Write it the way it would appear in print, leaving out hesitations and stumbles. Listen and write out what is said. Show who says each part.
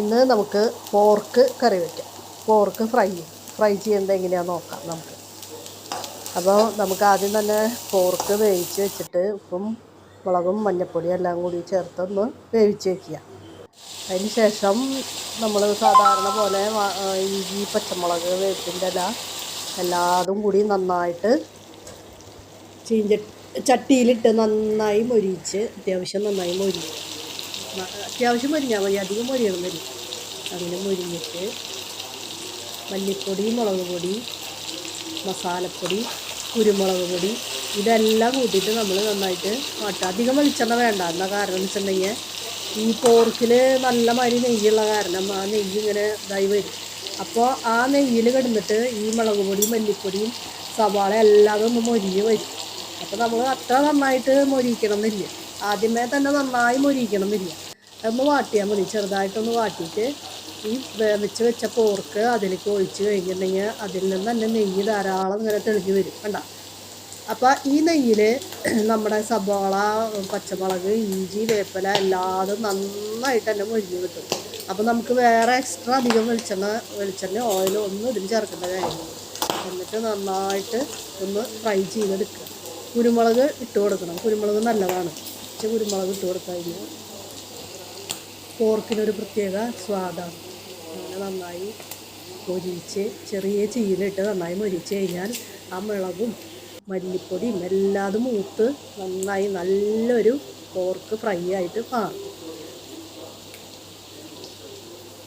Speaker 1: ഇന്ന് നമുക്ക് പോർക്ക് കറി വയ്ക്കാം. പോർക്ക് ഫ്രൈ ചെയ്യുന്നത് എങ്ങനെയാണെന്ന് നോക്കാം നമുക്ക്. അപ്പോൾ നമുക്ക് ആദ്യം തന്നെ പോർക്ക് വേവിച്ച് വെച്ചിട്ട് ഉപ്പും മുളകും മഞ്ഞൾപ്പൊടിയും എല്ലാം കൂടി ചേർത്തൊന്ന് വേവിച്ച് വയ്ക്കുക. അതിന് ശേഷം നമ്മൾ സാധാരണ പോലെ ഇഞ്ചി, പച്ചമുളക്, വേപ്പിൻ്റെ ഇല എല്ലാതും കൂടി നന്നായിട്ട് ചട്ടിയിലിട്ട് നന്നായി മൊരിയിച്ച് അത്യാവശ്യം നന്നായി അത്യാവശ്യം മൊരിഞ്ഞാൽ മതി, അധികം മൊരിയണമെന്നില്ല. അങ്ങനെ മൊരിഞ്ഞിട്ട് മല്ലിപ്പൊടി, മുളക് പൊടി, മസാലപ്പൊടി, കുരുമുളക് പൊടി ഇതെല്ലാം കൂട്ടിയിട്ട് നമ്മൾ നന്നായിട്ട് വാട്ടുക. അധികം വെളിച്ചെണ്ണ വേണ്ട. എന്താ കാരണം എന്ന് വെച്ചിട്ടുണ്ടെങ്കിൽ ഈ പോർക്കിൽ നല്ല മാതിരി നെയ്യുള്ള കാരണം ആ നെയ്യ് ഇങ്ങനെ ഇതായി വരും. അപ്പോൾ ആ നെയ്യിൽ കിടന്നിട്ട് ഈ മുളക് പൊടിയും മല്ലിപ്പൊടിയും സവാള എല്ലാം ഒന്ന് മൊരിഞ്ഞ് വരും. അപ്പോൾ നമ്മൾ അത്ര നന്നായിട്ട് മൊരിയിക്കണം എന്നില്ല, ആദ്യമേ തന്നെ നന്നായി മൊരിയിക്കണം എന്നില്ല. അതൊന്ന് വാട്ടിയാൽ മതി. ചെറുതായിട്ടൊന്ന് വാട്ടിയിട്ട് ഈ വേവിച്ച് വെച്ച പോർക്ക് അതിലേക്ക് ഒഴിച്ച് കഴിഞ്ഞിട്ടുണ്ടെങ്കിൽ അതിൽ നിന്ന് തന്നെ നെയ്യ് ധാരാളം ഇങ്ങനെ തെളിഞ്ഞ് വരും. കണ്ട. അപ്പോൾ ഈ നെയ്യിൽ നമ്മുടെ സവാള, പച്ചമുളക്, ഇഞ്ചി, വേപ്പില എല്ലാതും നന്നായിട്ട് തന്നെ മൊരിഞ്ഞ് കിട്ടും. അപ്പോൾ നമുക്ക് വേറെ എക്സ്ട്രാ അധികം വെളിച്ചെണ്ണ ഓയിലോ ഒന്നും ഇതിന് ചേർക്കേണ്ട കാര്യമില്ല. എന്നിട്ട് നന്നായിട്ട് ഒന്ന് ഫ്രൈ ചെയ്തെടുക്കുക. കുരുമുളക് ഇട്ട് കൊടുക്കണം. കുരുമുളക് നല്ലതാണ്. കുരുമുളക് ഇട്ട് കൊടുക്കഴിഞ്ഞാൽ പോർക്കിനൊരു പ്രത്യേക സ്വാദാണ്. അങ്ങനെ നന്നായി മൊരിയിച്ച് ചെറിയ ചീനിട്ട് നന്നായി മൊരിച്ച് കഴിഞ്ഞാൽ ആ മുളകും മല്ലിപ്പൊടിയും എല്ലാതും മൂത്ത് നന്നായി നല്ലൊരു പോർക്ക് ഫ്രൈ ആയിട്ട് മാറും.